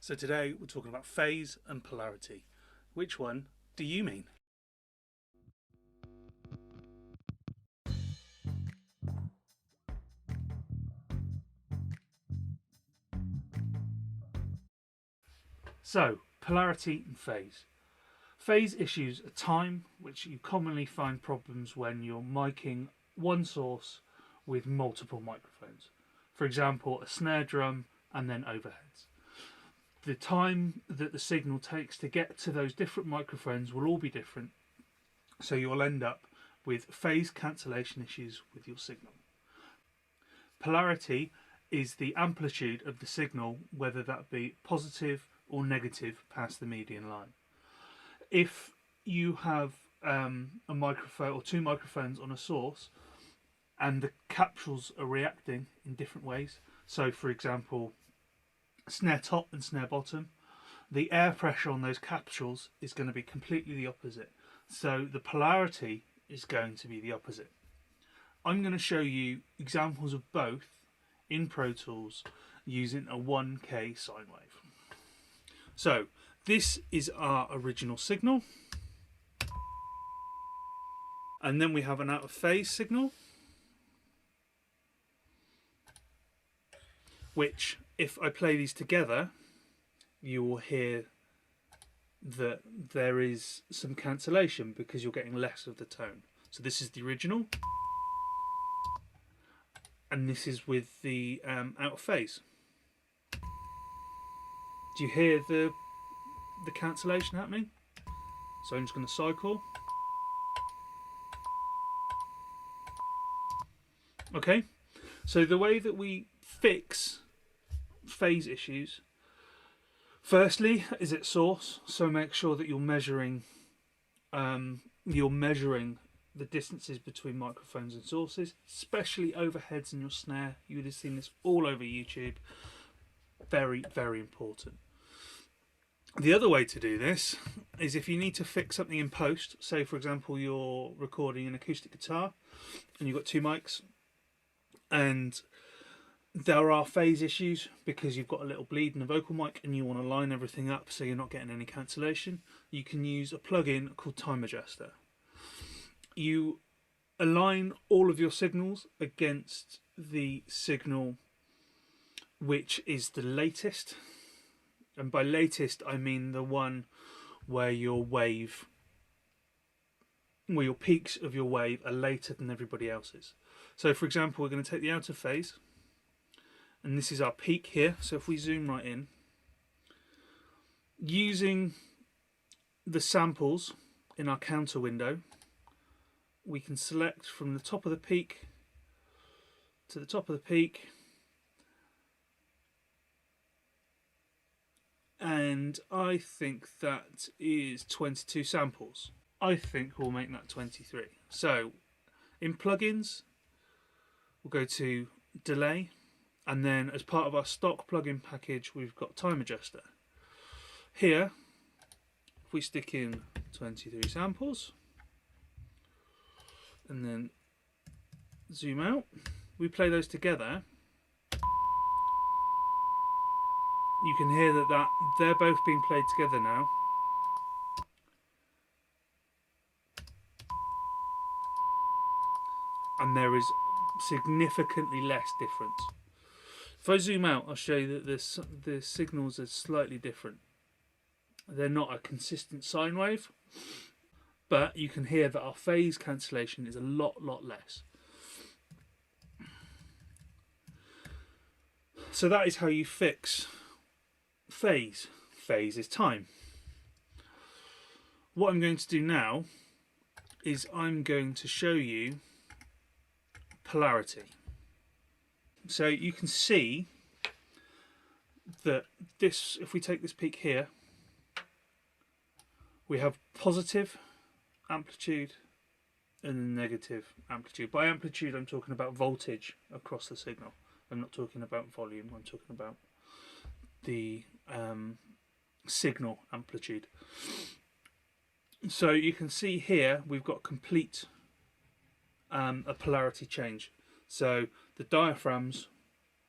So today we're talking about phase and polarity. Which one do you mean? So, polarity and phase. Phase issues are time, which you commonly find problems when you're miking one source with multiple microphones. For example, a snare drum and then overheads. The time that the signal takes to get to those different microphones will all be different, so you'll end up with phase cancellation issues with your signal. Polarity is the amplitude of the signal, whether that be positive or negative past the median line. If you have a microphone or two microphones on a source and the capsules are reacting in different ways, so for example snare top and snare bottom, the air pressure on those capsules is going to be completely the opposite, so the polarity is going to be the opposite. I'm going to show you examples of both in Pro Tools using a 1K sine wave. So this is our original signal, and then we have an out of phase signal, which if I play these together you will hear that there is some cancellation because you're getting less of the tone. So this is the original, and this is with the out of phase. Do you hear the cancellation happening? So I'm just going to cycle. Okay, so the way that we fix phase issues, firstly, is at source. So make sure that you're measuring the distances between microphones and sources, especially overheads in your snare. You would have seen this all over YouTube. Very, very important. The other way to do this is if you need to fix something in post. Say for example you're recording an acoustic guitar and you've got two mics and there are phase issues because you've got a little bleed in the vocal mic and you want to line everything up so you're not getting any cancellation. You can use a plugin called Time Adjuster. You align all of your signals against the signal which is the latest, and by latest I mean the one where your peaks of your wave are later than everybody else's. So for example we're going to take the out of phase, and this is our peak here. So if we zoom right in, using the samples in our counter window, we can select from the top of the peak to the top of the peak, and I think that is 22 samples. I think we'll make that 23. So in plugins we'll go to delay, and then as part of our stock plugin package we've got Time Adjuster. Here if we stick in 23 samples and then zoom out, we play those together, you can hear that they're both being played together now. And there is significantly less difference. If I zoom out, I'll show you that the signals are slightly different. They're not a consistent sine wave, but you can hear that our phase cancellation is a lot less. So that is how you fix phase. Phase is time. What I'm going to do now is I'm going to show you polarity. So you can see that this, if we take this peak here, we have positive amplitude and negative amplitude. By amplitude I'm talking about voltage across the signal. I'm not talking about volume, I'm talking about the signal amplitude. So you can see here we've got complete a polarity change. So the diaphragms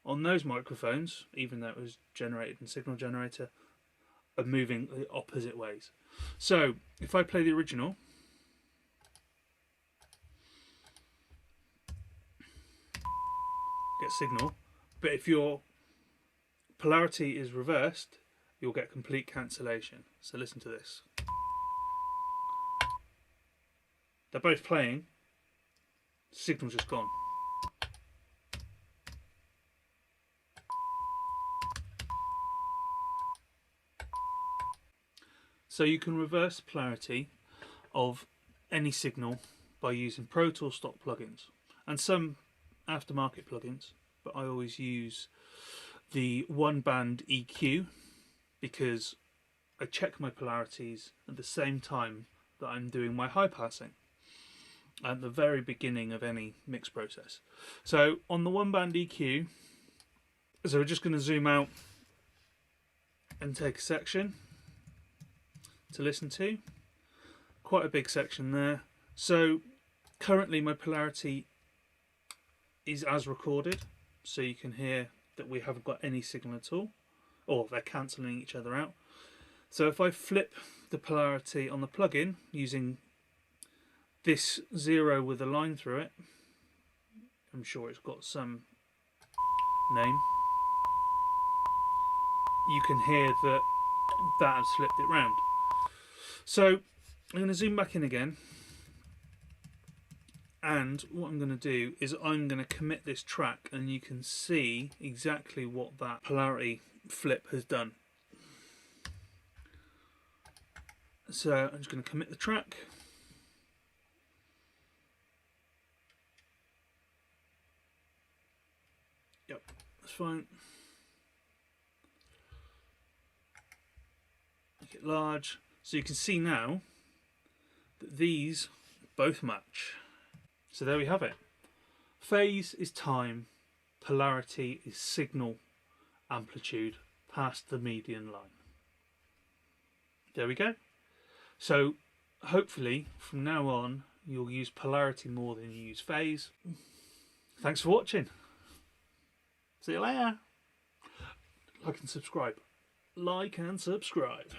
on those microphones, even though it was generated in signal generator, are moving the opposite ways. So if I play the original, get signal, but if your polarity is reversed, you'll get complete cancellation. So listen to this. They're both playing, signal's just gone. So you can reverse polarity of any signal by using Pro Tools stock plugins and some aftermarket plugins, but I always use the one band EQ because I check my polarities at the same time that I'm doing my high passing at the very beginning of any mix process. So on the one band EQ, so we're just going to zoom out and take a section to listen to. Quite a big section there. So currently my polarity is as recorded, so you can hear that we haven't got any signal at all, or they're cancelling each other out. So if I flip the polarity on the plugin using this 0 with a line through it, I'm sure it's got some name, you can hear that that has flipped it round. So I'm going to zoom back in again, and what I'm going to do is I'm going to commit this track, and you can see exactly what that polarity flip has done. So I'm just going to commit the track. Yep, that's fine. Make it large. So you can see now that these both match. So there we have it. Phase is time, polarity is signal amplitude past the median line. There we go. So hopefully from now on you'll use polarity more than you use phase. Thanks for watching. See you later. Like and subscribe. Like and subscribe.